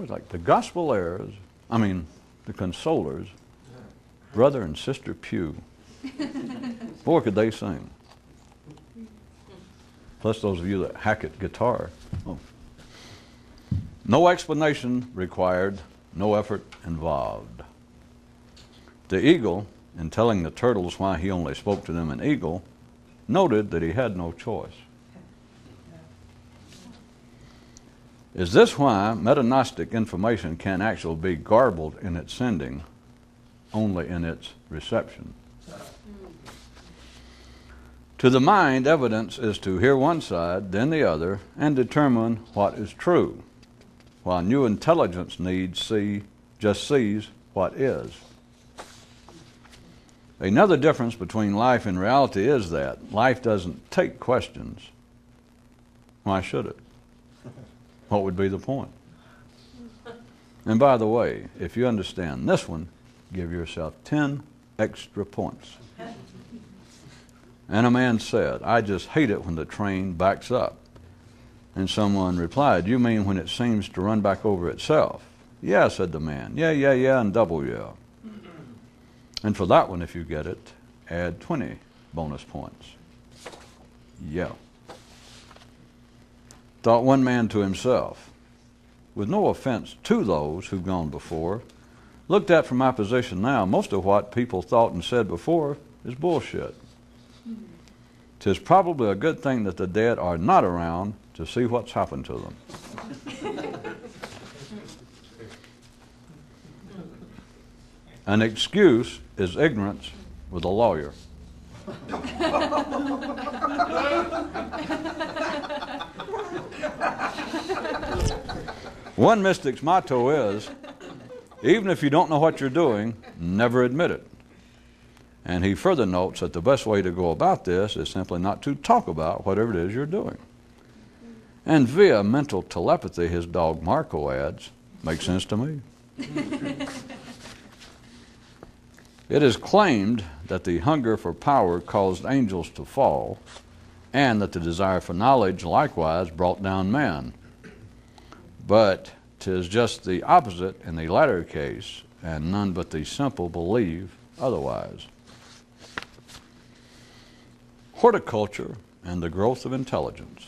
always like the gospelers, the consolers, brother and sister Pew. Boy, could they sing. Plus those of you that hack at guitar. Oh. No explanation required, no effort involved. The eagle, in telling the turtles why he only spoke to them in eagle, noted that he had no choice. Is this why metagnostic information can actually be garbled in its sending, only in its reception? To the mind, evidence is to hear one side, then the other, and determine what is true, while new intelligence needs just sees what is. Another difference between life and reality is that life doesn't take questions. Why should it? What would be the point? And by the way, if you understand this one, give yourself 10 extra points. And a man said, I just hate it when the train backs up. And someone replied, you mean when it seems to run back over itself? Yeah, said the man. Yeah, and double yeah. And for that one, if you get it, add 20 bonus points. Yeah. Thought one man to himself, with no offense to those who've gone before, looked at from my position now, most of what people thought and said before is bullshit. 'Tis probably a good thing that the dead are not around to see what's happened to them. An excuse is ignorance with a lawyer. One mystic's motto is, even if you don't know what you're doing, never admit it. And he further notes that the best way to go about this is simply not to talk about whatever it is you're doing. And via mental telepathy, his dog Marco adds, makes sense to me. It is claimed that the hunger for power caused angels to fall, and that the desire for knowledge likewise brought down man. But 'tis just the opposite in the latter case, and none but the simple believe otherwise. Horticulture and the growth of intelligence.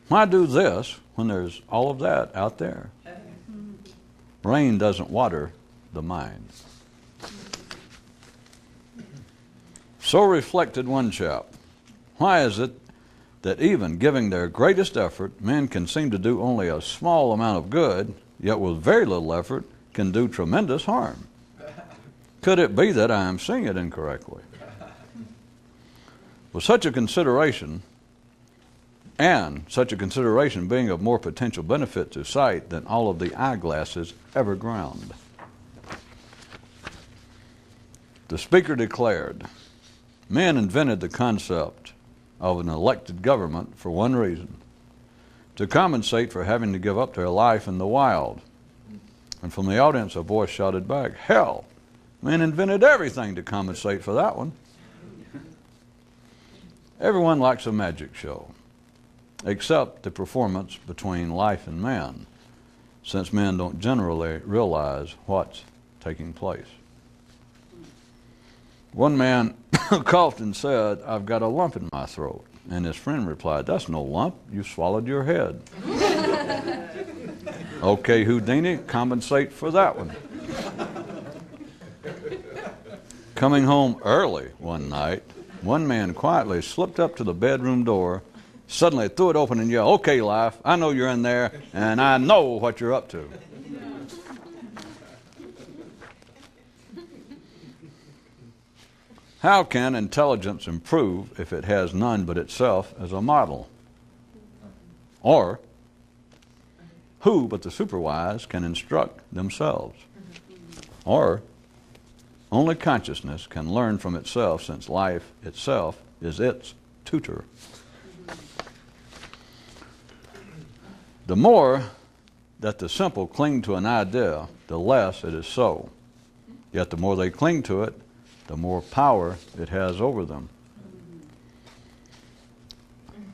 Why do this when there's all of that out there? Rain doesn't water the mind. So reflected one chap, why is it that even giving their greatest effort, men can seem to do only a small amount of good, yet with very little effort can do tremendous harm? Could it be that I am seeing it incorrectly? With such a consideration, and such a consideration being of more potential benefit to sight than all of the eyeglasses ever ground. The speaker declared, men invented the concept of an elected government for one reason, to compensate for having to give up their life in the wild. And from the audience a voice shouted back, hell, men invented everything to compensate for that one. Everyone likes a magic show, except the performance between life and man, since men don't generally realize what's taking place. One man coughed and said, I've got a lump in my throat. And his friend replied, that's no lump, you swallowed your head. Okay, Houdini, compensate for that one. Coming home early one night, one man quietly slipped up to the bedroom door, suddenly threw it open and yelled, okay, life, I know you're in there, and I know what you're up to. How can intelligence improve if it has none but itself as a model? Or, who but the superwise can instruct themselves? Or, only consciousness can learn from itself, since life itself is its tutor. The more that the simple cling to an idea, the less it is so. Yet the more they cling to it, the more power it has over them.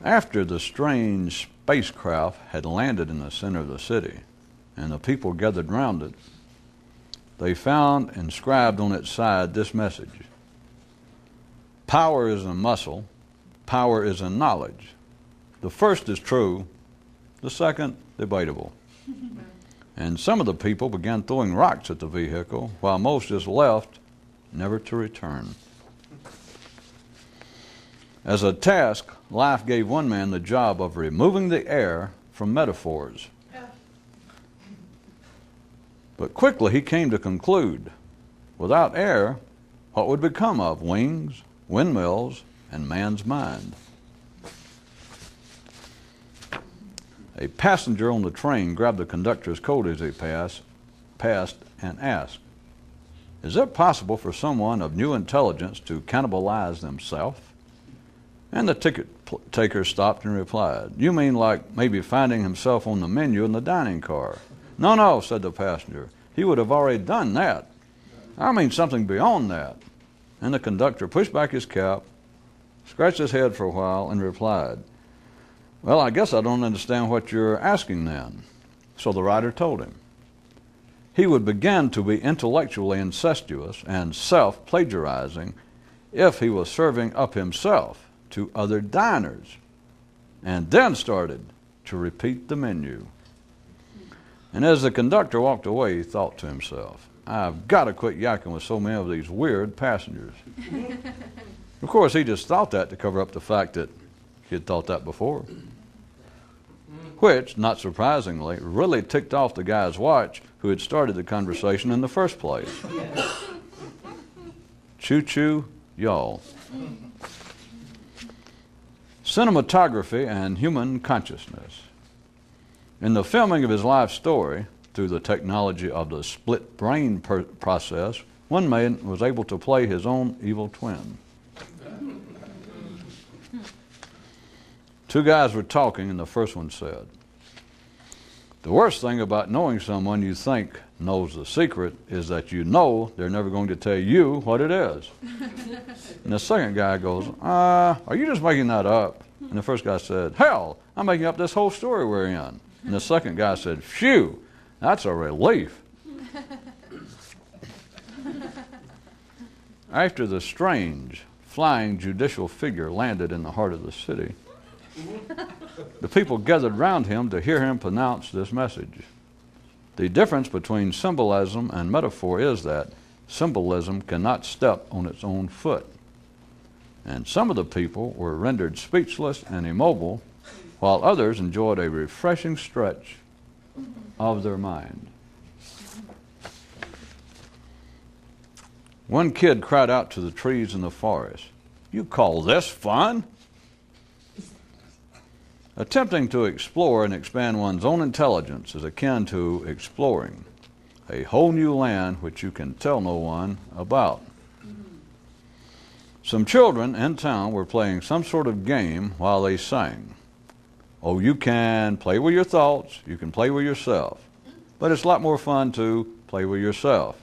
After the strange spacecraft had landed in the center of the city, and the people gathered round it, they found inscribed on its side this message: power is in muscle, power is in knowledge. The first is true, the second debatable. And some of the people began throwing rocks at the vehicle, while most just left, never to return. As a task, life gave one man the job of removing the air from metaphors. But quickly he came to conclude, without air, what would become of wings, windmills, and man's mind? A passenger on the train grabbed the conductor's coat as he passed and asked, "Is it possible for someone of new intelligence to cannibalize themselves?" And the ticket taker stopped and replied, "You mean like maybe finding himself on the menu in the dining car?" "No, no," said the passenger. "He would have already done that. I mean something beyond that." And the conductor pushed back his cap, scratched his head for a while, and replied, "Well, I guess I don't understand what you're asking then." So the writer told him. He would begin to be intellectually incestuous and self-plagiarizing if he was serving up himself to other diners, and then started to repeat the menu. And as the conductor walked away, he thought to himself, "I've got to quit yakking with so many of these weird passengers." Of course, he just thought that to cover up the fact that he had thought that before. Which, not surprisingly, really ticked off the guy's watch who had started the conversation in the first place. Choo-choo, y'all. Cinematography and human consciousness. In the filming of his life story, through the technology of the split brain process, one man was able to play his own evil twin. Two guys were talking, and the first one said, "The worst thing about knowing someone you think knows the secret is that you know they're never going to tell you what it is." And the second guy goes, "Are you just making that up?" And the first guy said, "Hell, I'm making up this whole story we're in." And the second guy said, "Phew, that's a relief." After the strange, flying judicial figure landed in the heart of the city, the people gathered round him to hear him pronounce this message. The difference between symbolism and metaphor is that symbolism cannot step on its own foot. And some of the people were rendered speechless and immobile, while others enjoyed a refreshing stretch of their mind. One kid cried out to the trees in the forest, "You call this fun?" Attempting to explore and expand one's own intelligence is akin to exploring a whole new land which you can tell no one about. Some children in town were playing some sort of game while they sang. "Oh, you can play with your thoughts, you can play with yourself, but it's a lot more fun to play with yourself."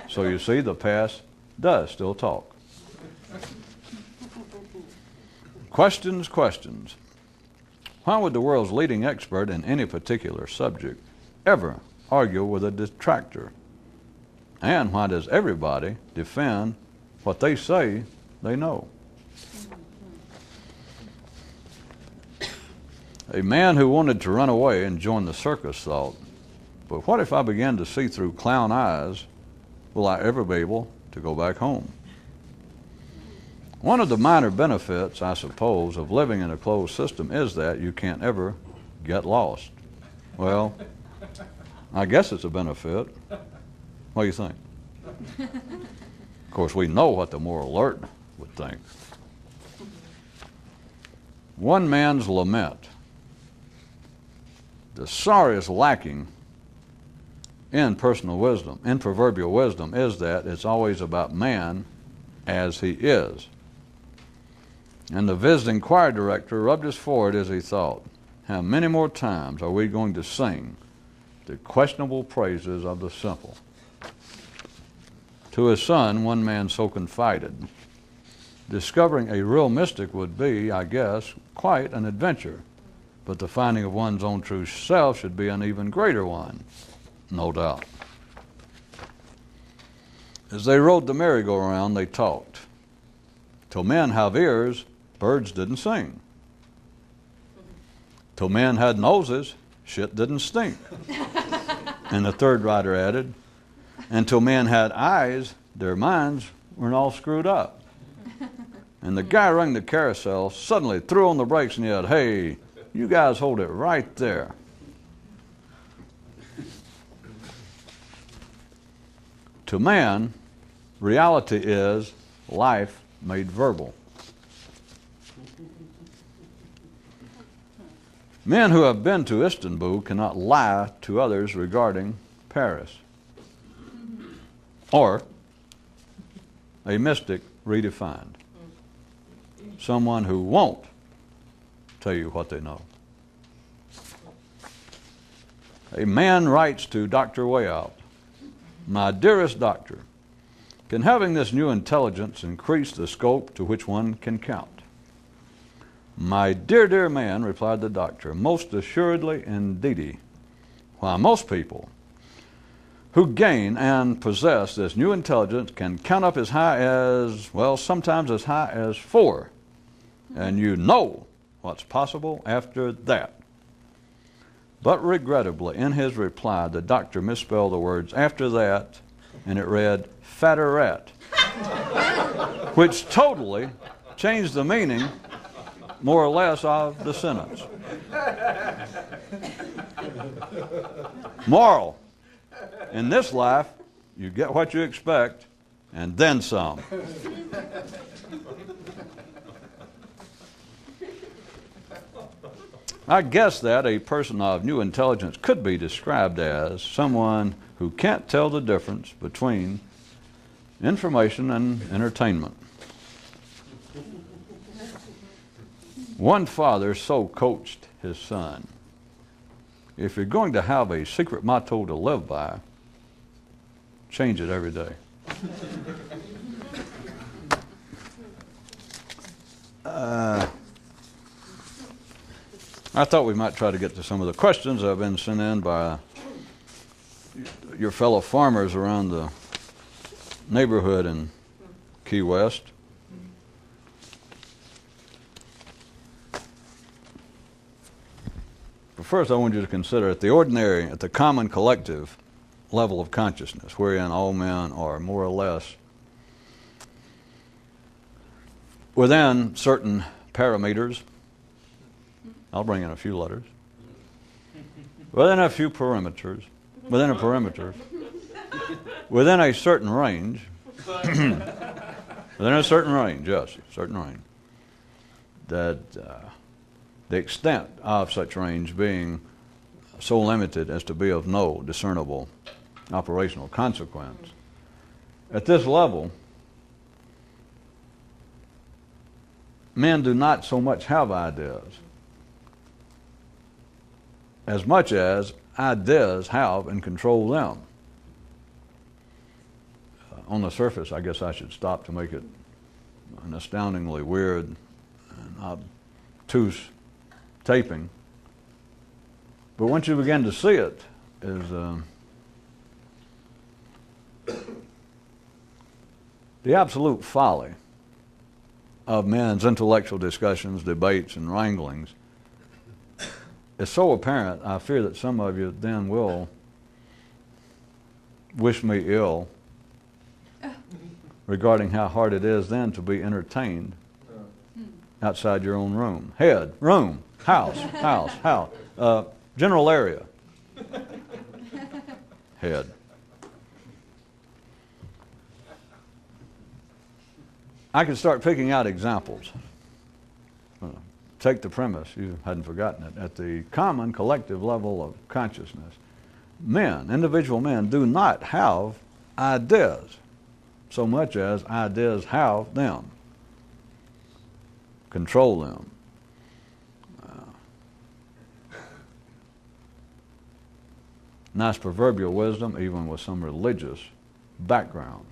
So you see, the past does still talk. Questions, questions. Why would the world's leading expert in any particular subject ever argue with a detractor? And why does everybody defend what they say they know? A man who wanted to run away and join the circus thought, "But what if I begin to see through clown eyes? Will I ever be able to go back home?" One of the minor benefits, I suppose, of living in a closed system is that you can't ever get lost. Well, I guess it's a benefit. What do you think? Of course, we know what the more alert would think. One man's lament. The sorriest lacking in personal wisdom, in proverbial wisdom, is that it's always about man as he is. And the visiting choir director rubbed his forehead as he thought, how many more times are we going to sing the questionable praises of the simple? To his son, one man so confided, Discovering a real mystic would be, I guess, quite an adventure, but the finding of one's own true self should be an even greater one, no doubt. As they rode the merry-go-round, they talked. Till men have ears, birds didn't sing. Till men had noses, shit didn't stink. And the third writer added, until men had eyes, their minds weren't all screwed up. And the guy running the carousel suddenly threw on the brakes and yelled, "Hey, you guys hold it right there." To man, reality is life made verbal. Men who have been to Istanbul cannot lie to others regarding Paris. Or a mystic redefined. Someone who won't tell you what they know. A man writes to Dr. Wayout, "My dearest doctor, can having this new intelligence increase the scope to which one can count?" "My dear, dear man," replied the doctor, "most assuredly indeedy. Why, most people who gain and possess this new intelligence can count up as high as, well, sometimes as high as 4. And you know what's possible after that." But regrettably, in his reply, the doctor misspelled the words "after that," and it read "fatterette," which totally changed the meaning, more or less, of the sentence. Moral: in this life, you get what you expect, and then some. I guess that a person of new intelligence could be described as someone who can't tell the difference between information and entertainment. One father so coached his son, "If you're going to have a secret motto to live by, change it every day." I thought we might try to get to some of the questions that have been sent in by your fellow farmers around the neighborhood in Key West. But first I want you to consider at the common collective level of consciousness, wherein all men are more or less within certain parameters. I'll bring in a few letters. Within a few perimeters, within a perimeter, within a certain range, within a certain range, yes, certain range, that the extent of such range being so limited as to be of no discernible operational consequence. At this level, men do not so much have ideas as much as ideas have and control them. On the surface, I guess I should stop to make it an astoundingly weird and obtuse taping. But once you begin to see it, is the absolute folly of men's intellectual discussions, debates, and wranglings is so apparent, I fear that some of you then will wish me ill regarding how hard it is then to be entertained outside your own room. Head, room, house, house. General area. Head. I can start picking out examples. Take the premise, you hadn't forgotten it, at the common collective level of consciousness. Men, individual men, do not have ideas so much as ideas have them, control them. Nice proverbial wisdom, even with some religious background.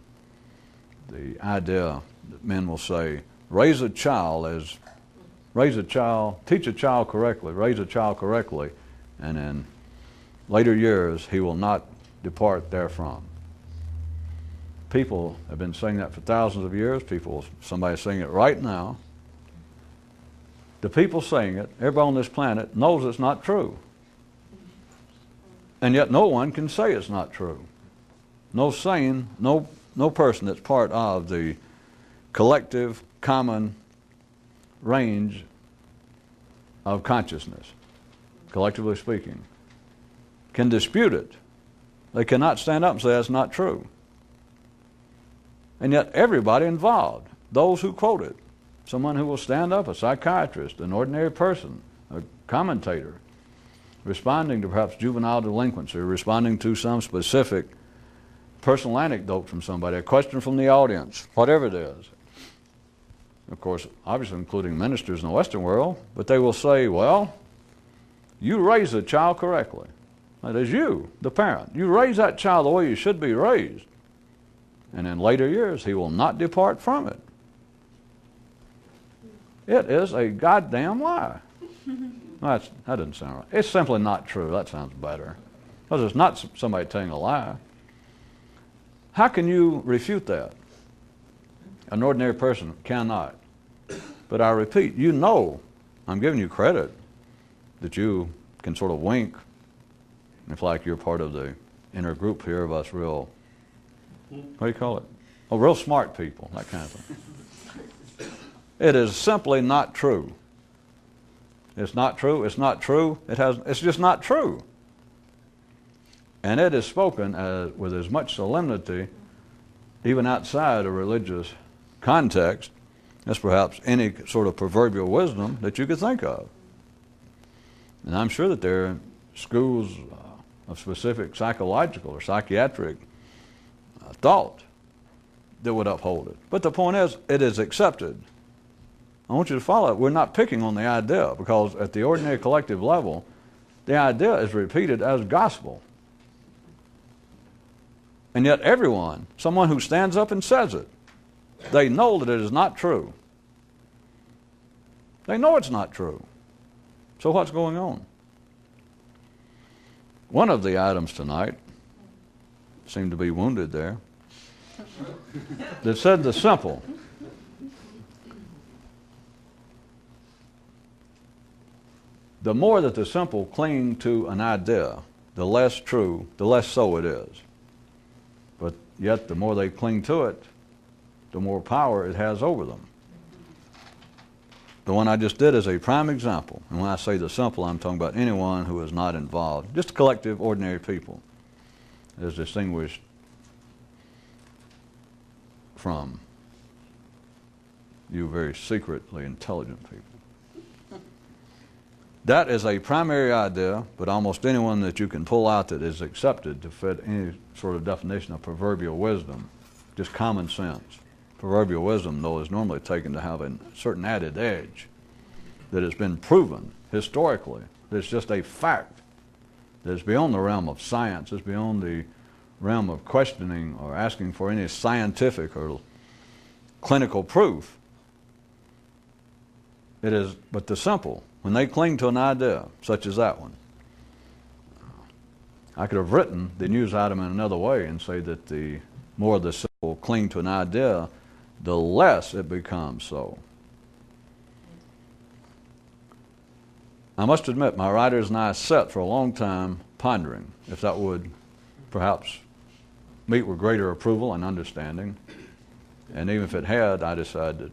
The idea that men will say, teach a child correctly, raise a child correctly, and in later years he will not depart therefrom. People have been saying that for thousands of years. Somebody's saying it right now. The people saying it, everybody on this planet knows it's not true. And yet no one can say it's not true. No person that's part of the collective, common range of consciousness, collectively speaking, can dispute it. They cannot stand up and say that's not true. And yet everybody involved, those who quote it, someone who will stand up, a psychiatrist, an ordinary person, a commentator, responding to perhaps juvenile delinquency, or responding to some specific personal anecdote from somebody, a question from the audience, whatever it is. Of course, obviously including ministers in the Western world, but they will say, well, you raise a child correctly. That is you, the parent. You raise that child the way you should be raised. And in later years, he will not depart from it. It is a goddamn lie. That doesn't sound right. It's simply not true. That sounds better. Because it's not somebody telling a lie. How can you refute that? An ordinary person cannot. But I repeat, you know, I'm giving you credit that you can sort of wink. If like you're part of the inner group here of us real, what do you call it? Oh, real smart people, that kind of thing. It is simply not true. It's not true, it's not true, it's just not true. And it is spoken with as much solemnity, even outside a religious context, as perhaps any sort of proverbial wisdom that you could think of. And I'm sure that there are schools of specific psychological or psychiatric thought that would uphold it. But the point is, it is accepted. I want you to follow it. We're not picking on the idea, because at the ordinary collective level, the idea is repeated as gospel. And yet everyone, someone who stands up and says it, they know that it is not true. They know it's not true. So what's going on? One of the items tonight seemed to be wounded there, that said the simple. The more that the simple cling to an idea, the less true, the less so it is. But yet the more they cling to it, the more power it has over them. The one I just did is a prime example. And when I say the simple, I'm talking about anyone who is not involved. Just collective, ordinary people, as distinguished from you very secretly intelligent people. That is a primary idea, but almost anyone that you can pull out that is accepted to fit any sort of definition of proverbial wisdom, just common sense. Proverbial wisdom, though, is normally taken to have a certain added edge that has been proven historically. It's just a fact that is beyond the realm of science, it's beyond the realm of questioning or asking for any scientific or clinical proof. It is but the simple. When they cling to an idea, such as that one, I could have written the news item in another way and say that the more the simple cling to an idea, the less it becomes so. I must admit, my writers and I sat for a long time pondering if that would perhaps meet with greater approval and understanding. And even if it had, I decided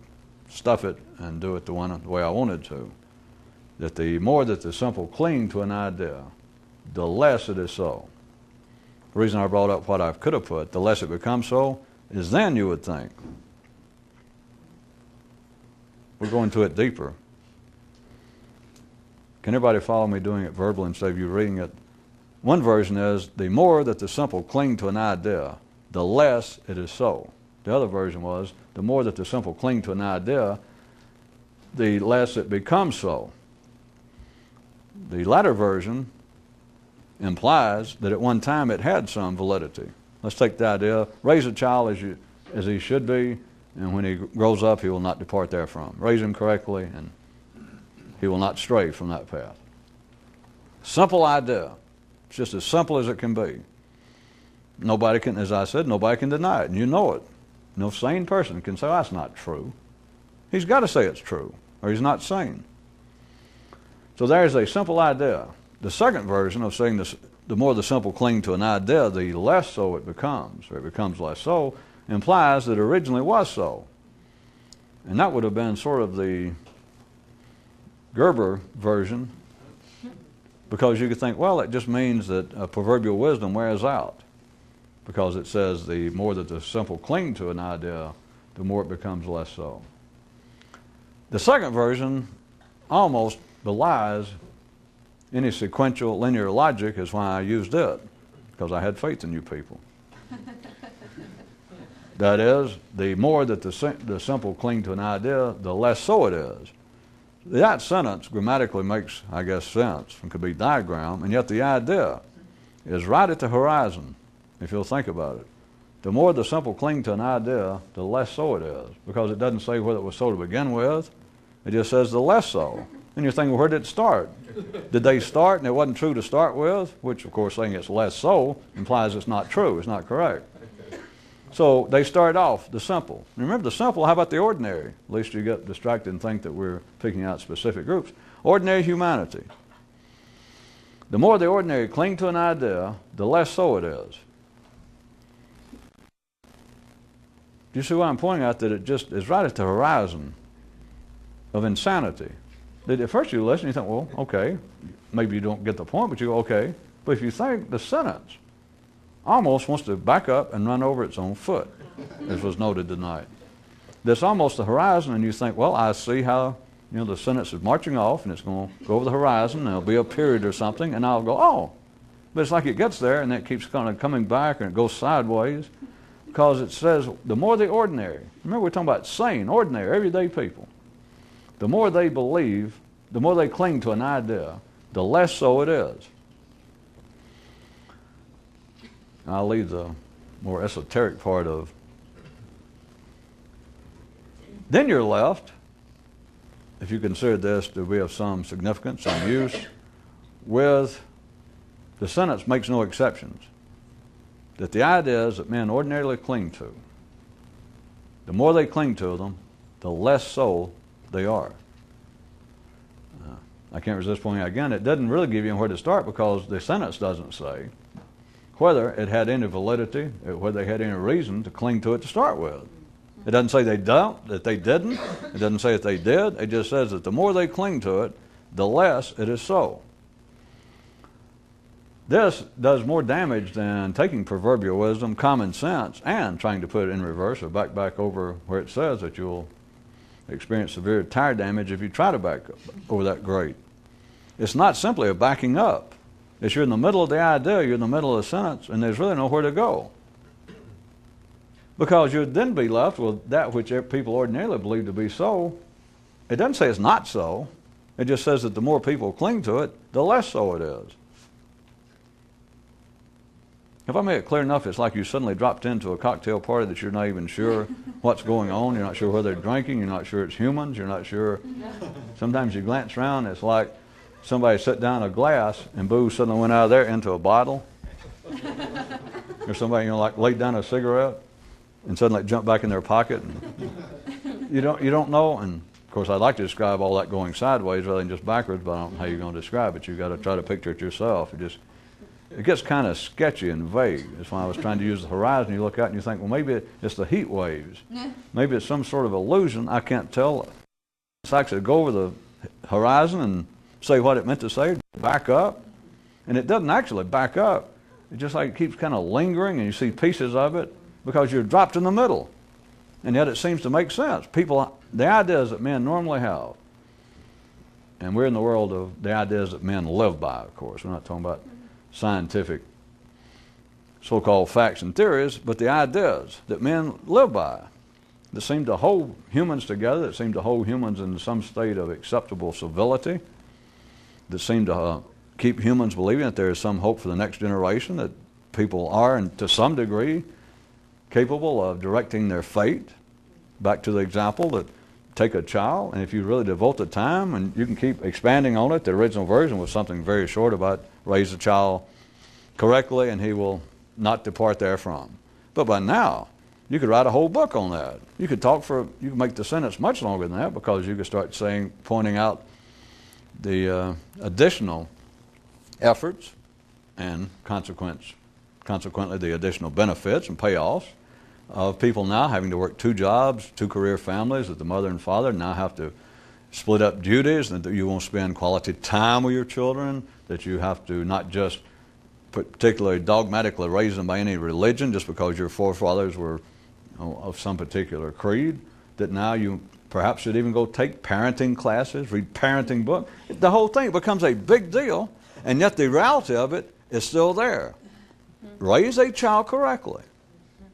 to stuff it and do it the way I wanted to. That the more that the simple cling to an idea, the less it is so. The reason I brought up what I could have put, the less it becomes so, is then you would think. We're going to it deeper. Can everybody follow me doing it verbally instead of you reading it? One version is, the more that the simple cling to an idea, the less it is so. The other version was, the more that the simple cling to an idea, the less it becomes so. The latter version implies that at one time it had some validity. Let's take the idea, raise a child as he should be, and when he grows up, he will not depart therefrom. Raise him correctly, and he will not stray from that path. Simple idea. It's just as simple as it can be. Nobody can, as I said, nobody can deny it, and you know it. No sane person can say, that's not true. He's got to say it's true, or he's not sane. So there's a simple idea. The second version of saying this, the more the simple cling to an idea, the less so it becomes, or it becomes less so, implies that it originally was so. And that would have been sort of the Gerber version, because you could think, well, it just means that proverbial wisdom wears out, because it says the more that the simple cling to an idea, the more it becomes less so. The second version almost belies any sequential linear logic, is why I used it, because I had faith in you people. That is, the more that the simple cling to an idea, the less so it is. That sentence grammatically makes, I guess, sense and could be diagrammed, and yet the idea is right at the horizon, if you'll think about it. The more the simple cling to an idea, the less so it is, because it doesn't say whether it was so to begin with. It just says the less so. And you're thinking, well, where did it start? Did they start and it wasn't true to start with? Which, of course, saying it's less so implies it's not true, it's not correct. So they start off the simple. And remember, the simple, how about the ordinary? At least you get distracted and think that we're picking out specific groups. Ordinary humanity. The more the ordinary cling to an idea, the less so it is. Do you see why I'm pointing out that it just is right at the horizon of insanity? That at first you listen, you think, well, okay, maybe you don't get the point, but you go, okay. But if you think, the sentence almost wants to back up and run over its own foot, as was noted tonight. That's almost the horizon, and you think, well, I see how, you know, the sentence is marching off, and it's going to go over the horizon, and there'll be a period or something, and I'll go, oh. But it's like it gets there, and it keeps kind of coming back, and it goes sideways, because it says, the more the ordinary, remember we're talking about sane, ordinary, everyday people, the more they believe, the more they cling to an idea, the less so it is. I'll leave the more esoteric part of. Then you're left, if you consider this to be of some significance, some use, with the sentence makes no exceptions. That the ideas that men ordinarily cling to, the more they cling to them, the less so they are. I can't resist pointing out again, it doesn't really give you where to start, because the sentence doesn't say whether it had any validity, whether they had any reason to cling to it to start with. It doesn't say they don't, that they didn't. It doesn't say that they did. It just says that the more they cling to it, the less it is so. This does more damage than taking proverbial wisdom, common sense, and trying to put it in reverse or back over where it says that you'll experience severe tire damage if you try to back over that grate. It's not simply a backing up. It's you're in the middle of the idea, you're in the middle of the sentence, and there's really nowhere to go. Because you'd then be left with that which people ordinarily believe to be so. It doesn't say it's not so. It just says that the more people cling to it, the less so it is. If I make it clear enough, it's like you suddenly dropped into a cocktail party that you're not even sure what's going on. You're not sure whether they're drinking. You're not sure it's humans. You're not sure. Sometimes you glance around, it's like somebody set down a glass and booze suddenly went out of there into a bottle. Or somebody, you know, like laid down a cigarette and suddenly jumped back in their pocket. And you don't know. And of course, I'd like to describe all that going sideways rather than just backwards, but I don't know how you're going to describe it. You've got to try to picture it yourself. It gets kind of sketchy and vague. That's why I was trying to use the horizon. You look out and you think, well, maybe it's the heat waves. Maybe it's some sort of illusion. I can't tell. It's actually go over the horizon and say what it meant to say, back up. And it doesn't actually back up. It just like it keeps kind of lingering, and you see pieces of it because you're dropped in the middle. And yet it seems to make sense. People, the ideas that men normally have, and we're in the world of the ideas that men live by, of course. We're not talking about scientific so-called facts and theories, but the ideas that men live by that seem to hold humans together, that seem to hold humans in some state of acceptable civility, that seem to keep humans believing that there is some hope for the next generation, that people are, and to some degree, capable of directing their fate. back to the example that take a child, and if you really devote the time, and you can keep expanding on it. The original version was something very short about raise the child correctly and he will not depart therefrom. But by now, you could write a whole book on that. You could make the sentence much longer than that, because you could start pointing out the additional efforts and consequently the additional benefits and payoffs of people now having to work 2 jobs, 2 career families, that the mother and father now have to split up duties, and that you won't spend quality time with your children, that you have to not just particularly dogmatically raise them by any religion just because your forefathers were of some particular creed, that now you perhaps should even go take parenting classes, read parenting books. The whole thing becomes a big deal, and yet the reality of it is still there. Raise a child correctly,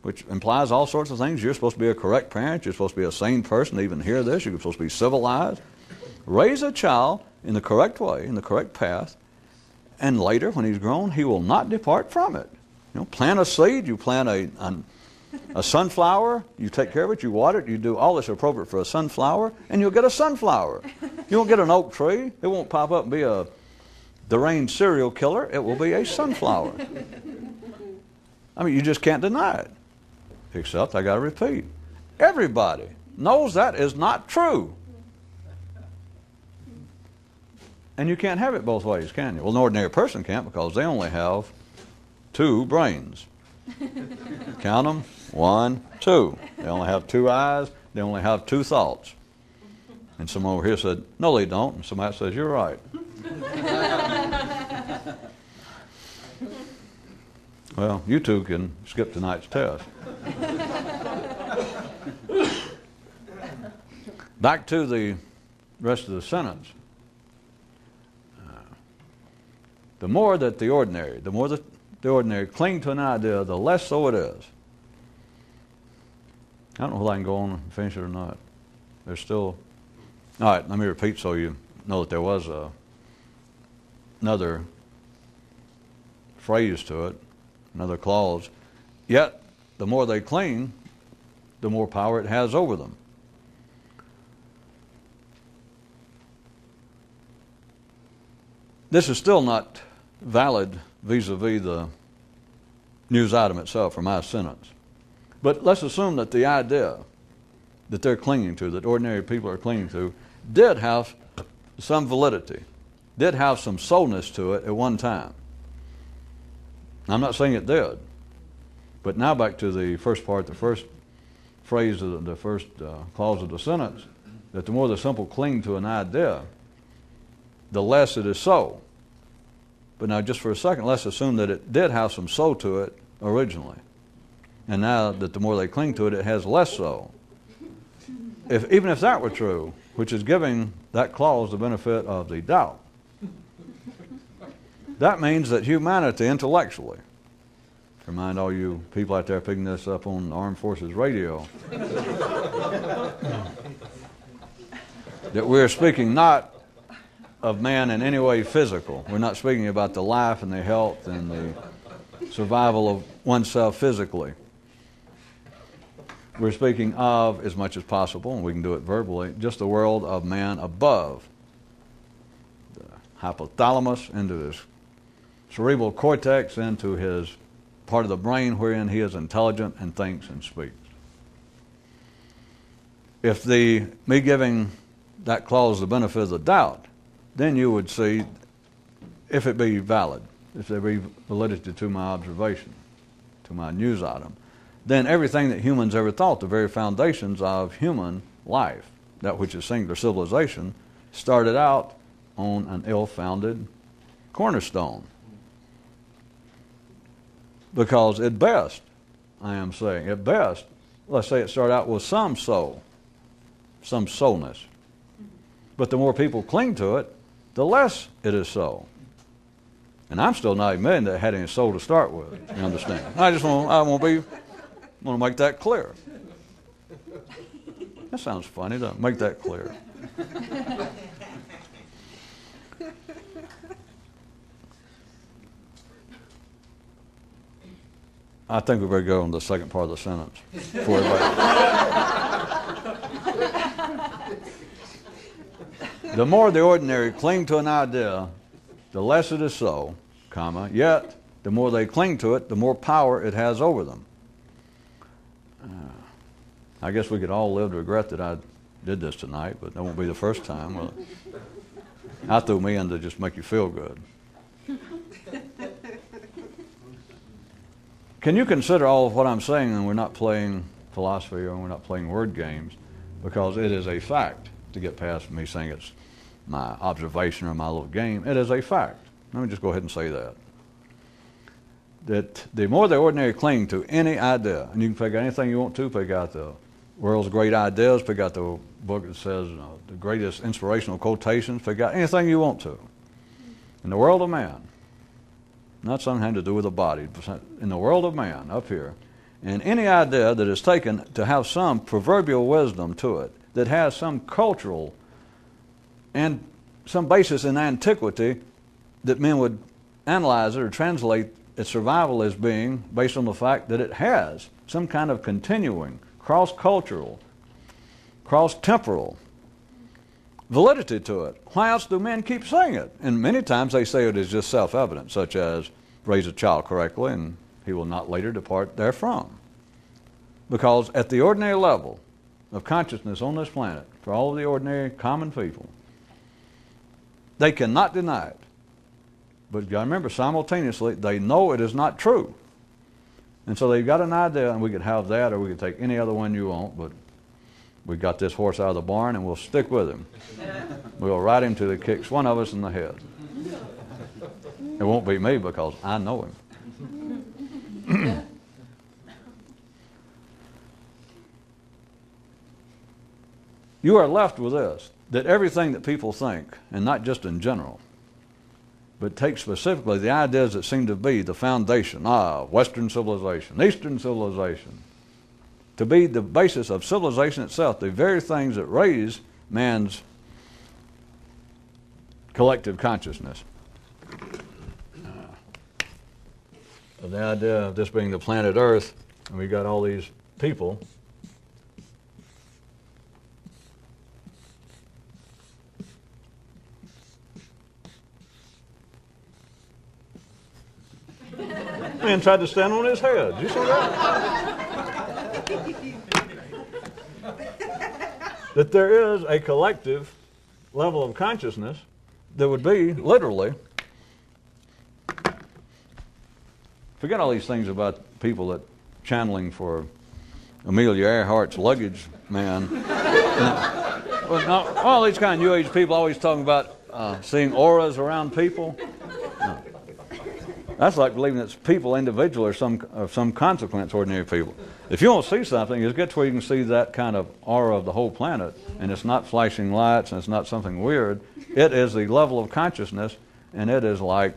which implies all sorts of things. You're supposed to be a correct parent. You're supposed to be a sane person to even hear this. You're supposed to be civilized. Raise a child in the correct way, in the correct path, and later, when he's grown, he will not depart from it. Plant a seed. You plant a sunflower. You take care of it. You water it. You do all that's appropriate for a sunflower, and you'll get a sunflower. You won't get an oak tree. It won't pop up and be a deranged serial killer. It will be a sunflower. I mean, you just can't deny it. Except, I got to repeat, everybody knows that is not true. And you can't have it both ways, can you? Well, an ordinary person can't, because they only have 2 brains. Count them, 1, 2. They only have 2 eyes. They only have 2 thoughts. And someone over here said, no, they don't. And somebody says, you're right. Well, you 2 can skip tonight's test. Back to the rest of the sentence. The more that the ordinary cling to an idea, the less so it is. I don't know whether I can go on and finish it or not. There's still... All right, let me repeat so you know that there was another phrase to it, another clause. Yet, the more they cling, the more power it has over them. This is still not valid vis-a-vis the news item itself or my sentence. But let's assume that the idea that they're clinging to, that ordinary people are clinging to, did have some validity, did have some soulness to it at one time. I'm not saying it did. But now back to the first part, the first phrase of the first clause of the sentence, that the more the simple cling to an idea, the less it is so. But now just for a second, let's assume that it did have some so to it originally. And now that the more they cling to it, it has less so. Even if that were true, which is giving that clause the benefit of the doubt, that means that humanity intellectually, to remind all you people out there picking this up on the Armed Forces radio, that we're speaking not of man in any way physical. We're not speaking about the life and the health and the survival of oneself physically. We're speaking of, as much as possible, and we can do it verbally, just the world of man above the hypothalamus, into his cerebral cortex, into his part of the brain wherein he is intelligent and thinks and speaks. If me giving that clause the benefit of the doubt, then you would see, if it be valid, if there be validity to my observation, to my news item, then everything that humans ever thought, the very foundations of human life, that which is singular civilization, started out on an ill-founded cornerstone. Because at best, I am saying, at best, let's say it started out with some soul, some soulness. But the more people cling to it, the less it is so. And I'm still not admitting that it had any soul to start with, you understand? I want to make that clear. That sounds funny, doesn't it? Make that clear. I think we better go on the second part of the sentence before everybody. The more the ordinary cling to an idea, the less it is so, comma, yet the more they cling to it, the more power it has over them. I guess we could all live to regret that I did this tonight, but that won't be the first time. Well, I threw me in to just make you feel good. Can you consider all of what I'm saying, and we're not playing philosophy or we're not playing word games, because it is a fact, to get past me saying it's my observation or my little game. It is a fact. Let me just go ahead and say that. That the more the ordinary cling to any idea, and you can pick out anything you want to, pick out the world's great ideas, pick out the book that says the greatest inspirational quotations, pick out anything you want to. In the world of man, not something having to do with the body, but in the world of man, up here, and any idea that is taken to have some proverbial wisdom to it, that has some cultural and some basis in antiquity, that men would analyze it or translate its survival as being based on the fact that it has some kind of continuing, cross-cultural, cross-temporal validity to it. Why else do men keep saying it? And many times they say it is just self-evident, such as raise a child correctly and he will not later depart therefrom. Because at the ordinary level of consciousness on this planet, for all of the ordinary common people, they cannot deny it. But you got to remember, simultaneously, they know it is not true. And so they've got an idea, and we could have that, or we could take any other one you want, but we got this horse out of the barn, and we'll stick with him. We'll ride him till he kicks one of us in the head. It won't be me, because I know him. You are left with this, that everything that people think, and not just in general, but take specifically the ideas that seem to be the foundation of Western civilization, Eastern civilization, to be the basis of civilization itself, the very things that raise man's collective consciousness. The idea of this being the planet Earth, and we got all these people man tried to stand on his head. Did you see that? That there is a collective level of consciousness that would be literally, forget all these things about people that channeling for Amelia Earhart's luggage man. Well, now, all these kind of New Age people always talking about seeing auras around people. No. That's like believing that people, individual, are of some consequence, ordinary people. If you want to see something, just get to where you can see that kind of aura of the whole planet, and it's not flashing lights, and it's not something weird. It is the level of consciousness, and it is like,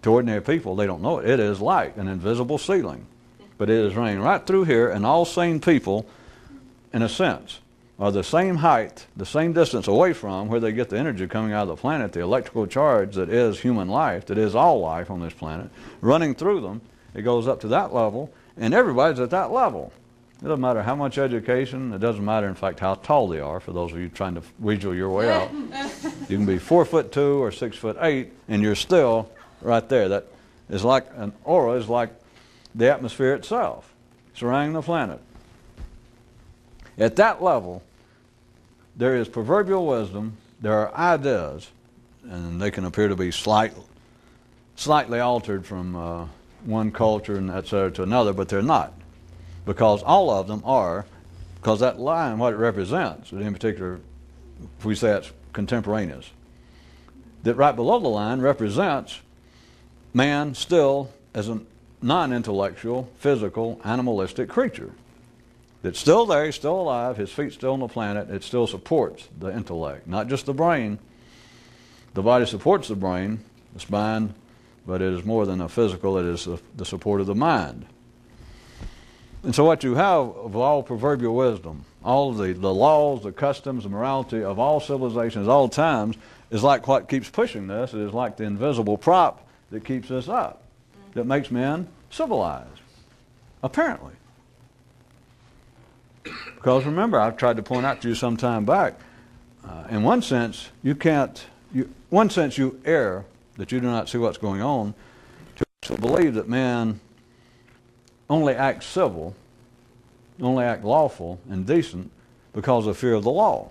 to ordinary people, they don't know it. It is like an invisible ceiling. But it is running right through here, and all sane people, in a sense, are the same height, the same distance away from where they get the energy coming out of the planet, the electrical charge that is human life, that is all life on this planet, running through them. It goes up to that level, and everybody's at that level. It doesn't matter how much education. It doesn't matter, in fact, how tall they are, for those of you trying to weasel your way out. You can be 4'2" or 6'8", and you're still right there. That is like an aura, is like the atmosphere itself surrounding the planet. At that level, there is proverbial wisdom, there are ideas, and they can appear to be slightly altered from one culture and et cetera to another, but they're not. Because all of them are, because that line, what it represents, in particular, if we say it's contemporaneous, that right below the line represents man still as a non-intellectual, physical, animalistic creature. It's still there, he's still alive, his feet's still on the planet, it still supports the intellect, not just the brain. The body supports the brain, the spine, but it is more than a physical, it is the support of the mind. And so what you have of all proverbial wisdom, all the laws, the customs, the morality of all civilizations, all times, is like what keeps pushing this. It is like the invisible prop that keeps us up, that makes men civilized, apparently. Because remember, I tried to point out to you some time back, in one sense, you err that you do not see what's going on, to believe that man only acts civil, only act lawful and decent because of fear of the law.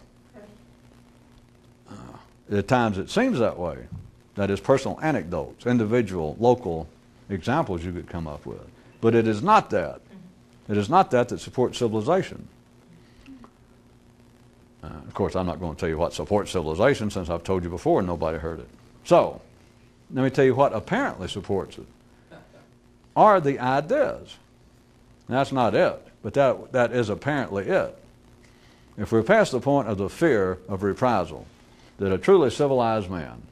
At times it seems that way. That is personal anecdotes, individual, local examples you could come up with. But it is not that. It is not that supports civilization. Of course, I'm not going to tell you what supports civilization, since I've told you before and nobody heard it. So, let me tell you what apparently supports it. Are the ideas. That's not it, but that is apparently it. If we're past the point of the fear of reprisal, that a truly civilized man,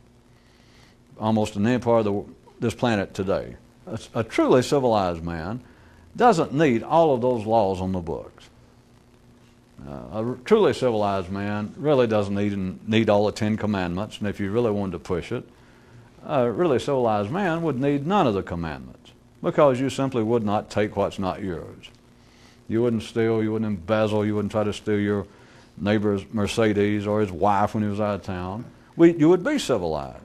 almost in any part of this planet today, a truly civilized man doesn't need all of those laws on the books. A truly civilized man really doesn't need all the 10 Commandments, and if you really wanted to push it, a really civilized man would need none of the commandments, because you simply would not take what's not yours. You wouldn't steal, you wouldn't embezzle, you wouldn't try to steal your neighbor's Mercedes or his wife when he was out of town. You would be civilized.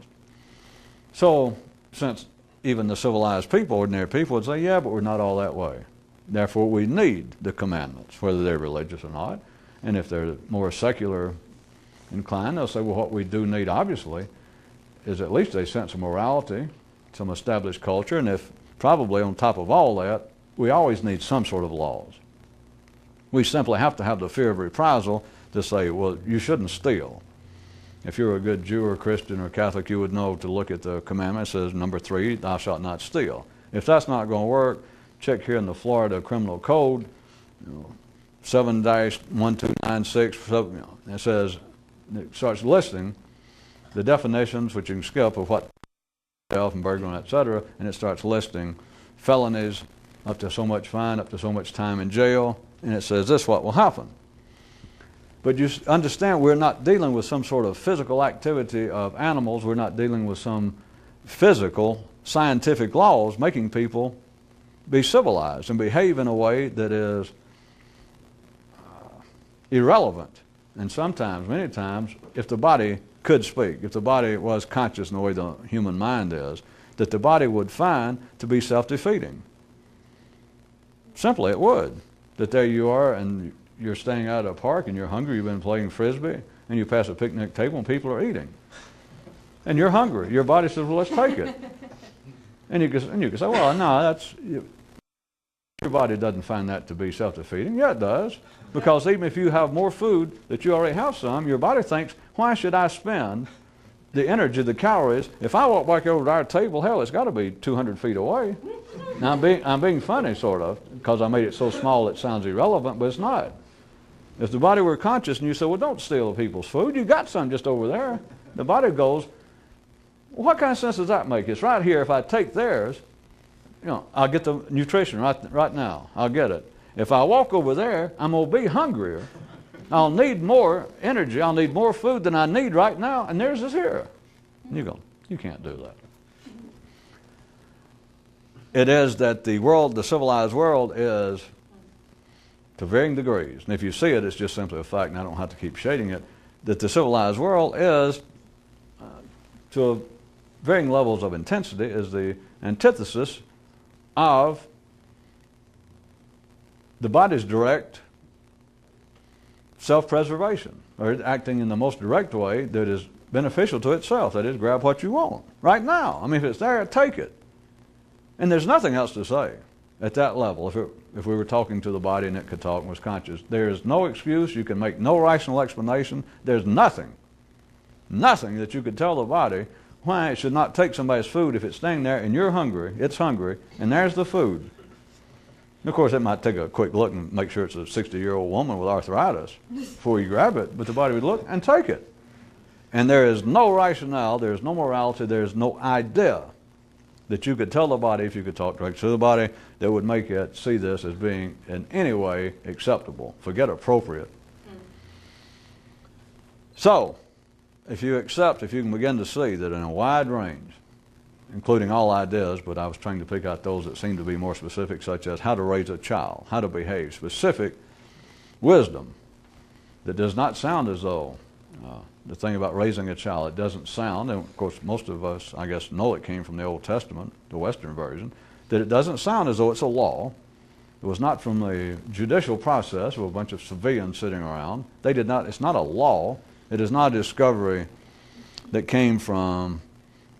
So, since even the civilized people, ordinary people, would say, yeah, but we're not all that way. Therefore, we need the commandments, whether they're religious or not. And if they're more secular inclined, they'll say, well, what we do need, obviously, is at least a sense of morality, some established culture, and if probably on top of all that, we always need some sort of laws. We simply have to have the fear of reprisal to say, well, you shouldn't steal. If you're a good Jew or Christian or Catholic, you would know to look at the commandment. It says, number 3, thou shalt not steal. If that's not going to work, check here in the Florida Criminal Code, 7-1296. It says, it starts listing the definitions, which you can skip, of what theft and burglary, etc., and it starts listing felonies, up to so much fine, up to so much time in jail, and it says this what will happen. But you understand, we're not dealing with some sort of physical activity of animals. We're not dealing with some physical, scientific laws making people be civilized and behave in a way that is irrelevant. And sometimes, many times, if the body could speak, if the body was conscious in the way the human mind is, that the body would find to be self-defeating. Simply, it would. That there you are, and you're staying out at a park, and you're hungry, you've been playing Frisbee, and you pass a picnic table, and people are eating. And you're hungry. Your body says, well, let's take it. And you can say, well, no, your body doesn't find that to be self-defeating. Yeah, it does. Because even if you have more food that you already have some, your body thinks, why should I spend the energy, the calories? If I walk back over to our table, hell, it's got to be 200 feet away. Now, I'm being funny, sort of, because I made it so small it sounds irrelevant, but it's not. If the body were conscious and you say, well, don't steal people's food, you got some just over there, the body goes, well, what kind of sense does that make? It's right here. If I take theirs, I'll get the nutrition right now. I'll get it. If I walk over there, I'm going to be hungrier. I'll need more energy. I'll need more food than I need right now, and theirs is here. And you go, you can't do that. It is that the world, the civilized world, is to varying degrees. And if you see it, it's just simply a fact, and I don't have to keep shading it, that the civilized world is, to varying levels of intensity, is the antithesis of the body's direct self-preservation, or acting in the most direct way that is beneficial to itself. That is, grab what you want right now. I mean, if it's there, take it. And there's nothing else to say at that level. If we were talking to the body and it could talk and was conscious, there is no excuse. You can make no rational explanation. There's nothing that you could tell the body why it should not take somebody's food if it's staying there and you're hungry, it's hungry, and there's the food. And of course, it might take a quick look and make sure it's a 60-year-old woman with arthritis before you grab it, but the body would look and take it. And there is no rationale, there is no morality, there is no idea that you could tell the body, if you could talk directly to the body, that would make it see this as being in any way acceptable. Forget appropriate. So, if you can begin to see that in a wide range, including all ideas, but I was trying to pick out those that seem to be more specific, such as how to raise a child, how to behave, specific wisdom that does not sound as though, the thing about raising a child, it doesn't sound, and of course most of us, I guess, know it came from the Old Testament, the Western version, that it doesn't sound as though it's a law. It was not from the judicial process of a bunch of civilians sitting around. They did not, it's not a law. It is not a discovery that came from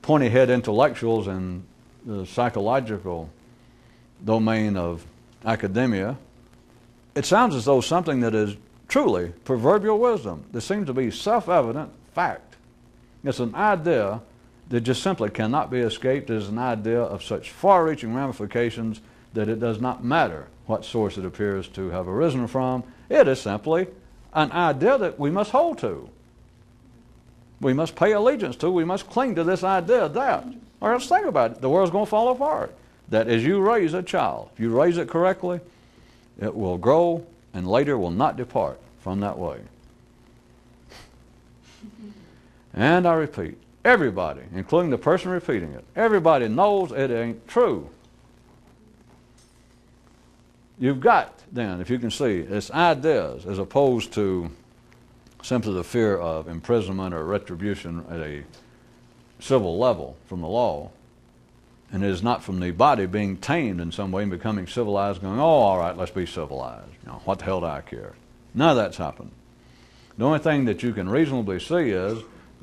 pointy-head intellectuals in the psychological domain of academia. It sounds as though something that is truly proverbial wisdom. There seems to be self-evident fact. It's an idea that just simply cannot be escaped. It is an idea of such far-reaching ramifications that it does not matter what source it appears to have arisen from. It is simply an idea that we must hold to. We must pay allegiance to. We must cling to this idea that, or else think about it, the world's going to fall apart. That as you raise a child, if you raise it correctly, it will grow and later will not depart from that way. And I repeat, everybody, including the person repeating it, everybody knows it ain't true. You've got, then, if you can see, it's ideas as opposed to simply the fear of imprisonment or retribution at a civil level from the law. And it is not from the body being tamed in some way and becoming civilized, going, oh, all right, let's be civilized. You know, what the hell do I care? None of that's happened. The only thing that you can reasonably see is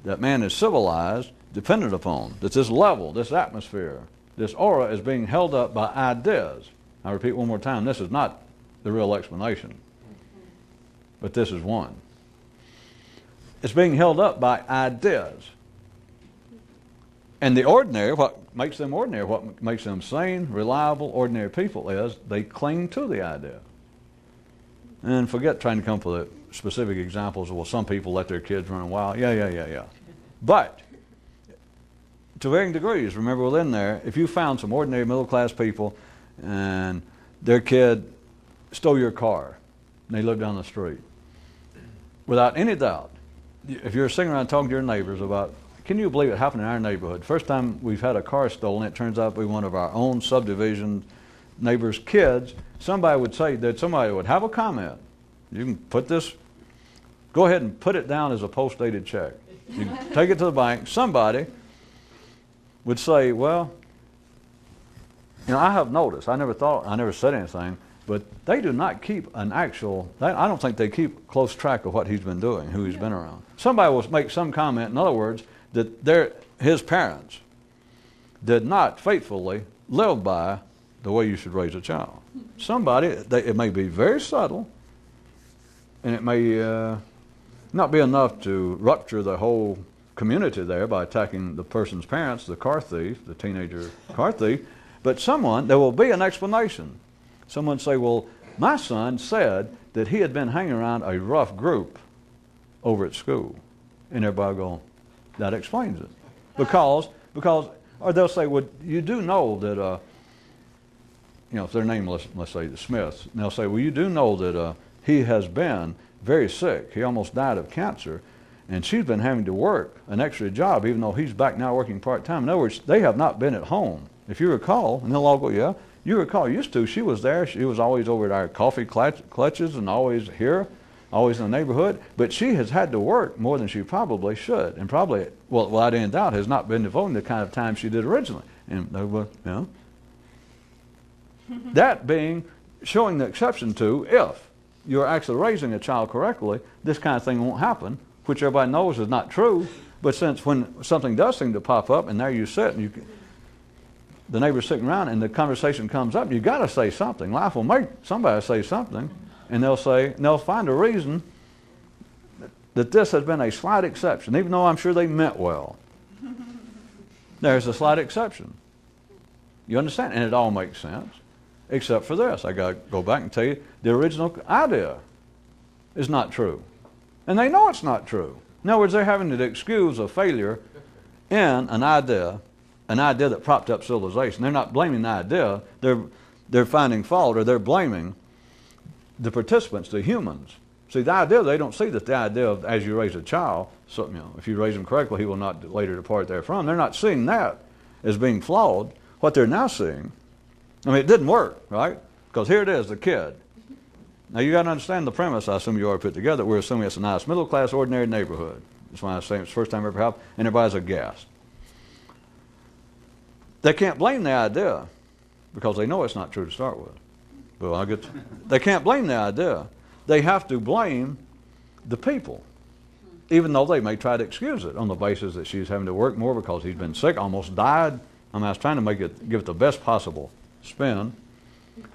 that man is civilized, dependent upon, that this level, this atmosphere, this aura is being held up by ideas. I repeat one more time, this is not the real explanation, but this is one. It's being held up by ideas. And the ordinary, what makes them ordinary, what makes them sane, reliable, ordinary people is they cling to the idea. And forget trying to come up with specific examples of, well, some people let their kids run wild. Yeah. But to varying degrees, remember within there, if you found some ordinary middle-class people and their kid stole your car and they lived down the street, without any doubt, if you're sitting around talking to your neighbors about, can you believe it happened in our neighborhood? First time we've had a car stolen, it turns out to be one of our own subdivision neighbors' kids. Somebody would say that somebody would have a comment. You can put this, go ahead and put it down as a post-dated check. You take it to the bank. Somebody would say, well, you know, I have noticed, I never said anything, but they do not keep an actual, I don't think they keep close track of what he's been doing, who he's been around. Somebody will make some comment, in other words, that his parents did not faithfully live by the way you should raise a child. Somebody, it may be very subtle, and it may not be enough to rupture the whole community there by attacking the person's parents, the car thief, the teenager car thief, but there will be an explanation. Someone say, well, my son said that he had been hanging around a rough group over at school. And everybody will go, that explains it. Because, or they'll say, well, you do know that, you know, if their name, let's say the Smiths, and they'll say, well, you do know that he has been very sick. He almost died of cancer. And she's been having to work an extra job, even though he's back now working part-time. In other words, they have not been at home. If you recall, and they'll all go, yeah, you recall, used to, she was there. She was always over at our coffee clutches and always here, always in the neighborhood. But she has had to work more than she probably should. And probably, well, without any doubt, has not been devoting the kind of time she did originally. And they were, you know, that being showing the exception to, if you're actually raising a child correctly, this kind of thing won't happen, which everybody knows is not true. But since when something does seem to pop up, and there you sit, and the neighbor's sitting around, and the conversation comes up, you got to say something. Life will make somebody say something, and they'll find a reason that this has been a slight exception, even though I'm sure they meant well. There's a slight exception. You understand? And it all makes sense, except for this. I got to go back and tell you, the original idea is not true. And they know it's not true. In other words, they're having to excuse a failure in an idea that propped up civilization. They're not blaming the idea. They're finding fault, or they're blaming the participants, the humans. See, the idea, they don't see that the idea of as you raise a child, so, you know, if you raise him correctly, he will not later depart therefrom. They're not seeing that as being flawed. What they're now seeing, I mean, it didn't work, right? Because here it is, the kid. Now you got to understand the premise. I assume you already put together. We're assuming it's a nice middle class, ordinary neighborhood. That's why I say it's the first time ever happened, and everybody's aghast. They can't blame the idea because they know it's not true to start with. Well, they can't blame the idea. They have to blame the people, even though they may try to excuse it on the basis that she's having to work more because he's been sick, almost died. I was trying to give it the best possible spin.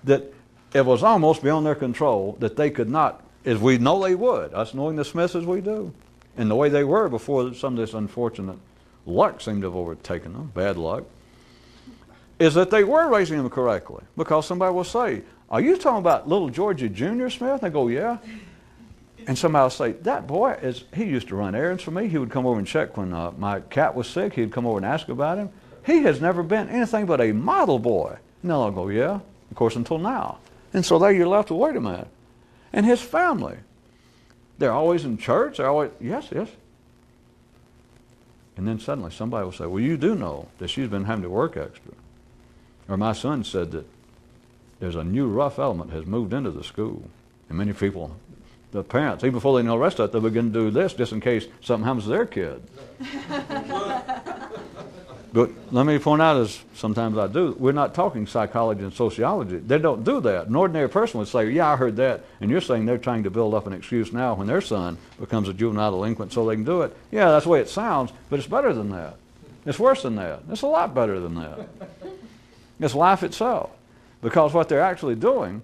That it was almost beyond their control, that they could not, as we know they would, us knowing the Smiths as we do, and the way they were before some of this unfortunate luck seemed to have overtaken them, bad luck, is that they were raising them correctly. Because somebody will say, are you talking about little Georgie Jr. Smith? And they go, yeah. And somebody will say, that boy, he used to run errands for me. He would come over and check when my cat was sick. He'd come over and ask about him. He has never been anything but a model boy. And they'll go, yeah, of course, until now. And so there you're left with, wait a minute. And his family, they're always in church. They're always, yes. And then suddenly somebody will say, well, you do know that she's been having to work extra. Or my son said that there's a new rough element has moved into the school. And many people, the parents, even before they know the rest of it, they begin to do this just in case something happens to their kid. But let me point out, as sometimes I do, we're not talking psychology and sociology. They don't do that. An ordinary person would say, yeah, I heard that. And you're saying they're trying to build up an excuse now when their son becomes a juvenile delinquent so they can do it. Yeah, that's the way it sounds, but it's better than that. It's worse than that. It's a lot better than that. It's life itself. Because what they're actually doing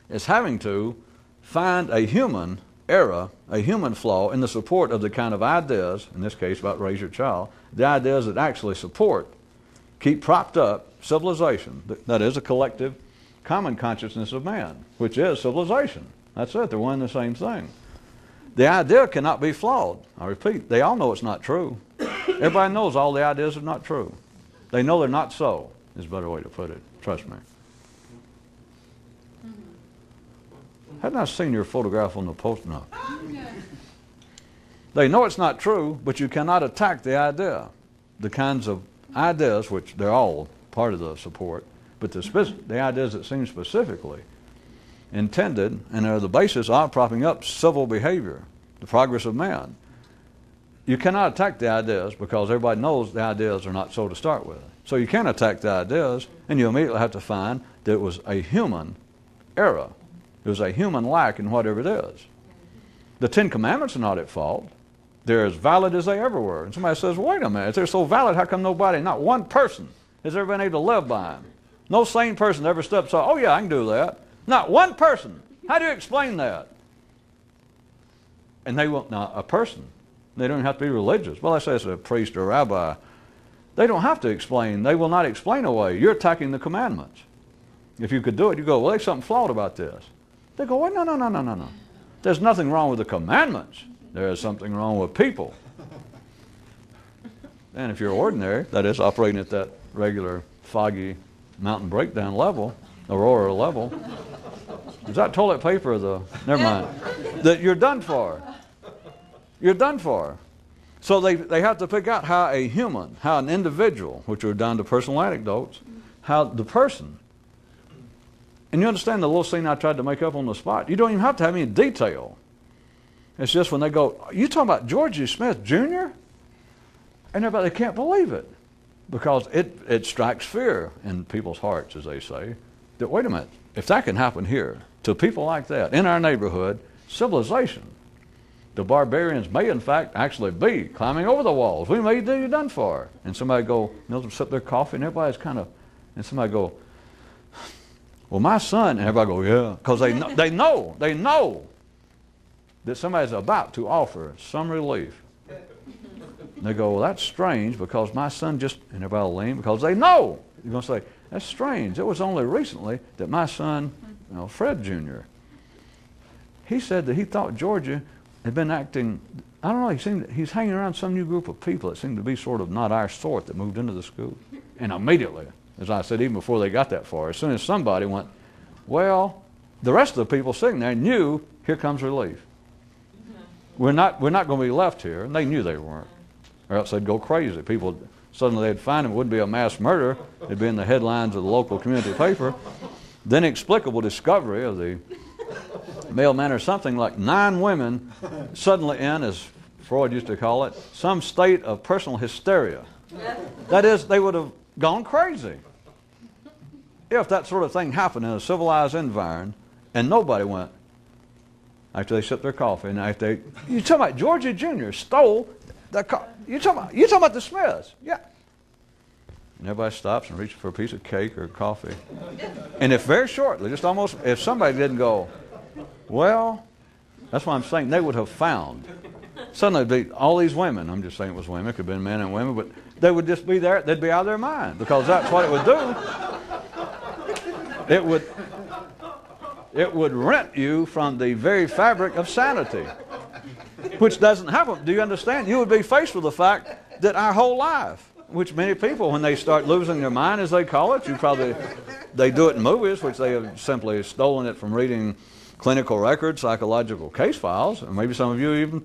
is having to find a human error, a human flaw in the support of the kind of ideas, in this case about raise your child, the ideas that actually support, keep propped up civilization. That is a collective common consciousness of man, which is civilization. That's it. They're one and the same thing. The idea cannot be flawed. I repeat, they all know it's not true. Everybody knows all the ideas are not true. They know they're not so, is a better way to put it. Trust me. Hadn't I seen your photograph on the post? No. They know it's not true, but you cannot attack the idea. The kinds of ideas, which they're all part of the support, but the ideas that seem specifically intended and are the basis of propping up civil behavior, the progress of man. You cannot attack the ideas because everybody knows the ideas are not so to start with. So you can't attack the ideas, and you immediately have to find that it was a human error. There's a human lack in whatever it is. The Ten Commandments are not at fault. They're as valid as they ever were. And somebody says, wait a minute, if they're so valid, how come nobody, not one person, has ever been able to live by them? No sane person ever steps up, oh yeah, I can do that. Not one person. How do you explain that? And they won't, now a person, they don't have to be religious. Well, let's say it's a priest or a rabbi. They don't have to explain. They will not explain away. You're attacking the commandments. If you could do it, you go, well, there's something flawed about this. They go, well, no. There's nothing wrong with the commandments. There is something wrong with people. And if you're ordinary, that is operating at that regular foggy mountain breakdown level, aurora level, is that toilet paper or the, never mind, that you're done for. You're done for. So they have to pick out how a human, how an individual, which are down to personal anecdotes, how the person. And you understand the little scene I tried to make up on the spot. You don't even have to have any detail. It's just when they go, you talking about Georgie Smith Jr.? And everybody, they can't believe it. Because it strikes fear in people's hearts, as they say, that wait a minute, if that can happen here, to people like that, in our neighborhood, civilization, the barbarians may in fact actually be climbing over the walls. We may do you done for. And somebody go, they'll sip their coffee and everybody's kind of, and somebody go, well, my son, and everybody go, yeah, because they know that somebody's about to offer some relief. And they go, well, that's strange because my son just, and everybody will lean because they know. You're going to say, that's strange. It was only recently that my son, Fred Jr., he said that he thought Georgia had been acting, I don't know, he's hanging around some new group of people that seemed to be sort of not our sort that moved into the school. And immediately, as I said, even before they got that far, as soon as somebody went, well, the rest of the people sitting there knew, here comes relief. We're not going to be left here, and they knew they weren't. Or else they'd go crazy. People, suddenly they'd find them, it wouldn't be a mass murder, it'd be in the headlines of the local community paper. Then inexplicable discovery of the mailman or something, like 9 women suddenly in, as Freud used to call it, some state of personal hysteria. That is, they would have gone crazy if that sort of thing happened in a civilized environment and nobody went after they sipped their coffee. And after you talking about Georgia Jr. stole the coffee. You talking about the Smiths? Yeah. And everybody stops and reaches for a piece of cake or coffee. And if very shortly, just almost, if somebody didn't go, well, that's what I'm saying, they would have found. Suddenly it'd be all these women, I'm just saying it was women, it could have been men and women, but they would just be there, they'd be out of their mind, because that's what it would do. It would rent you from the very fabric of sanity, which doesn't happen. Do you understand? You would be faced with the fact that our whole life, which many people, when they start losing their mind, as they call it, they do it in movies, which they have simply stolen it from reading clinical records, psychological case files, and maybe some of you even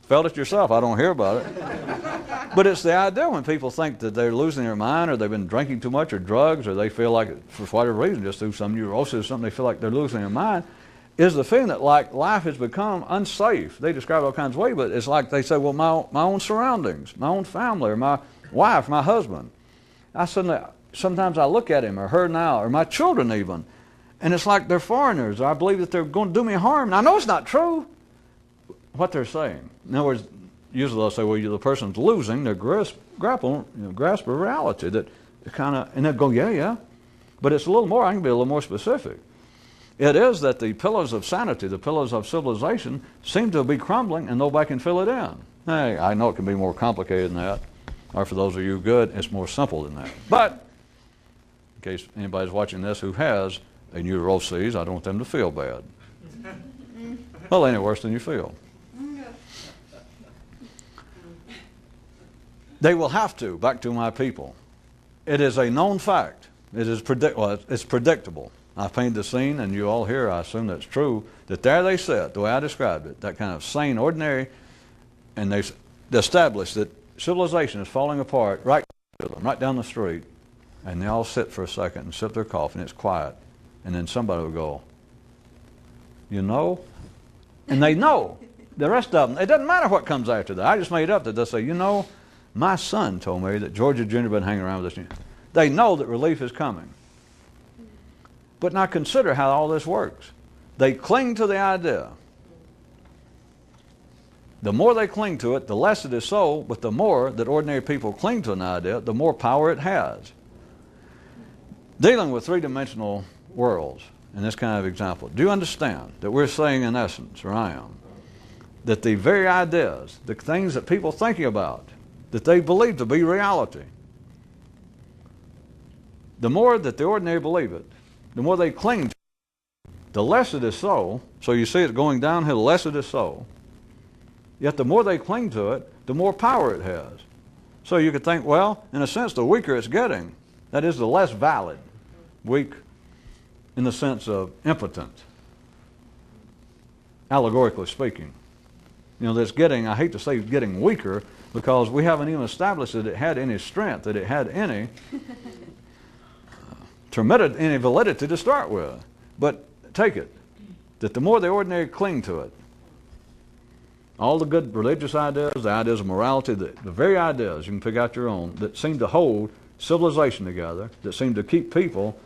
felt it yourself. I don't hear about it. But it's the idea when people think that they're losing their mind, or they've been drinking too much, or drugs, or they feel like, for whatever reason, just through some neurosis or something, they feel like they're losing their mind, is the feeling that like life has become unsafe. They describe it all kinds of ways, but it's like they say, well, my own surroundings, my own family, or my wife, my husband. Sometimes I look at him or her now, or my children even, and it's like they're foreigners, or I believe that they're going to do me harm. And I know it's not true, what they're saying. In other words, usually they'll say, well, the person's losing their grasp of reality. That kind of, and they'll go, yeah. But it's a little more, I can be a little more specific. It is that the pillars of sanity, the pillars of civilization, seem to be crumbling and nobody can fill it in. Hey, I know it can be more complicated than that. Or for those of you good, it's more simple than that. But, in case anybody's watching this who has a neuroses, I don't want them to feel bad. Well, any worse than you feel. They will have to, back to my people. It is a known fact. It is it's predictable. I painted the scene, and you all here, I assume that's true, that there they sit, the way I described it, that kind of sane, ordinary, and they established that civilization is falling apart right down the street, and they all sit for a second and sip their coffee, and it's quiet, and then somebody will go, you know? And they know. The rest of them, it doesn't matter what comes after that. I just made up that they'll say, you know, my son told me that Georgia Jr. been hanging around with this. They know that relief is coming. But now consider how all this works. They cling to the idea. The more they cling to it, the less it is so, but the more that ordinary people cling to an idea, the more power it has. Dealing with three-dimensional worlds, in this kind of example, do you understand that we're saying in essence, or I am, that the very ideas, the things that people are thinking about, that they believe to be reality, the more that the ordinary believe it, the more they cling to it, the less it is so. So you see it going downhill, the less it is so. Yet the more they cling to it, the more power it has. So you could think, well, in a sense, the weaker it's getting, that is, the less valid. Weak in the sense of impotent, allegorically speaking. You know, that's getting, I hate to say getting weaker, because we haven't even established that it had any strength, that it had any any validity to start with. But take it, that the more the ordinary cling to it, all the good religious ideas, the ideas of morality, the very ideas, you can pick out your own, that seem to hold civilization together, that seem to keep people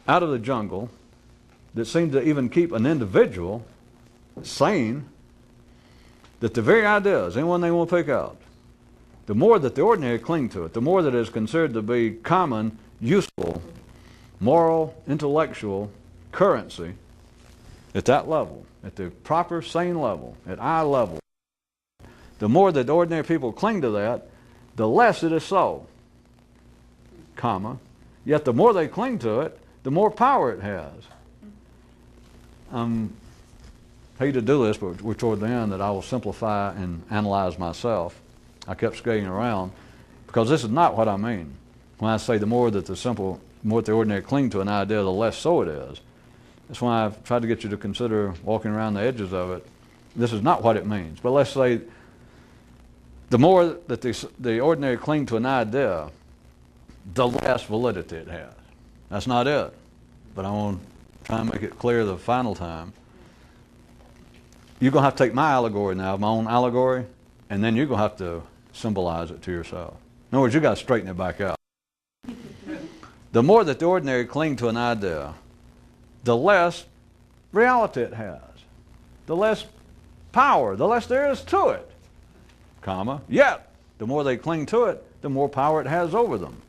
out of the jungle, that seem to even keep an individual sane, that the very ideas, anyone they want to pick out, the more that the ordinary cling to it, the more that it is considered to be common, useful, moral, intellectual currency at that level, at the proper, sane level, at eye level, the more that ordinary people cling to that, the less it is so, comma, yet the more they cling to it, the more power it has. I hate to do this, but we're toward the end, that I will simplify and analyze myself. I kept skating around, because this is not what I mean. When I say the more that the ordinary cling to an idea, the less so it is. That's why I've tried to get you to consider walking around the edges of it. This is not what it means. But let's say the more that the ordinary cling to an idea, the less validity it has. That's not it. But I want to try and make it clear the final time. you're going to have to take my allegory now, my own allegory, and then you're going to have to symbolize it to yourself. In other words, you've got to straighten it back out. The more that the ordinary cling to an idea, the less reality it has, the less power, the less there is to it, comma, yet the more they cling to it, the more power it has over them.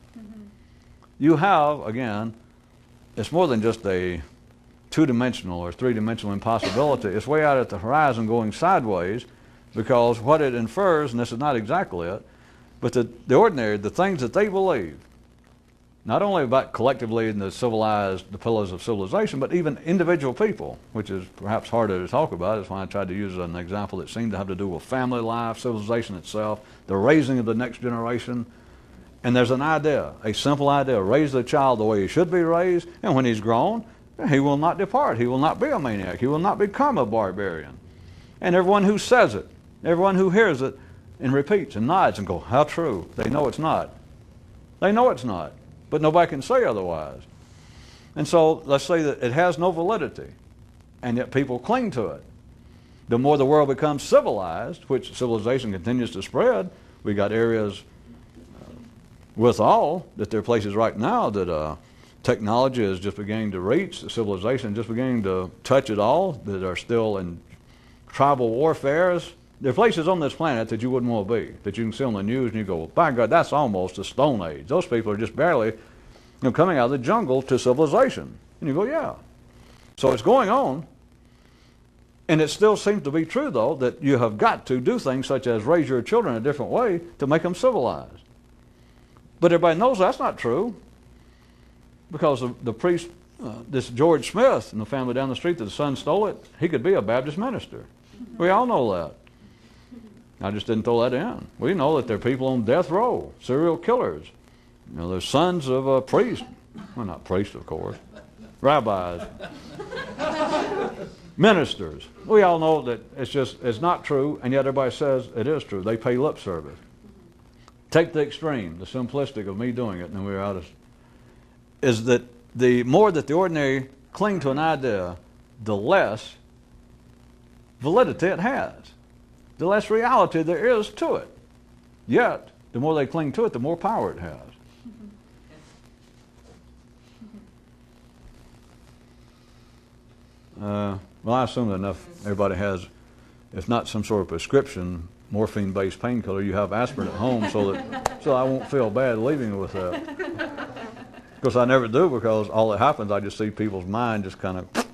You have, again, it's more than just a two-dimensional or three-dimensional impossibility. It's way out at the horizon going sideways, because what it infers, and this is not exactly it, but the ordinary, the things that they believe, not only about collectively in the civilized, the pillars of civilization, but even individual people, which is perhaps harder to talk about. That's why I tried to use an example that seemed to have to do with family life, civilization itself, the raising of the next generation. And there's an idea, a simple idea: raise the child the way he should be raised, and when he's grown, he will not depart. He will not be a maniac. He will not become a barbarian. And everyone who says it, everyone who hears it and repeats and nods and goes, how true. They know it's not. They know it's not. But nobody can say otherwise. And so let's say that it has no validity, and yet people cling to it. The more the world becomes civilized, which civilization continues to spread, we got areas withal that there are places right now that technology is just beginning to reach, the civilization is just beginning to touch it all, that are still in tribal warfares. There are places on this planet that you wouldn't want to be, that you can see on the news and you go, by God, that's almost a Stone Age. Those people are just barely coming out of the jungle to civilization. And you go, yeah. So it's going on. And it still seems to be true, though, that you have got to do things such as raise your children a different way to make them civilized. But everybody knows that's not true, because the priest, this George Smith and the family down the street that the son stole it, he could be a Baptist minister. We all know that. I just didn't throw that in. We know that there are people on death row, serial killers. You know, they're sons of a priest. Well, not priests, of course. Rabbis. Ministers. We all know that it's not true, and yet everybody says it is true. They pay lip service. Take the extreme, the simplistic of me doing it, and then we're out of... is that the more that the ordinary cling to an idea, the less validity it has, the less reality there is to it. Yet, the more they cling to it, the more power it has. Well, I assume that enough everybody has, if not some sort of prescription, morphine-based painkiller, you have aspirin at home so I won't feel bad leaving with that. Because I never do, because all that happens, I just see people's mind just kind of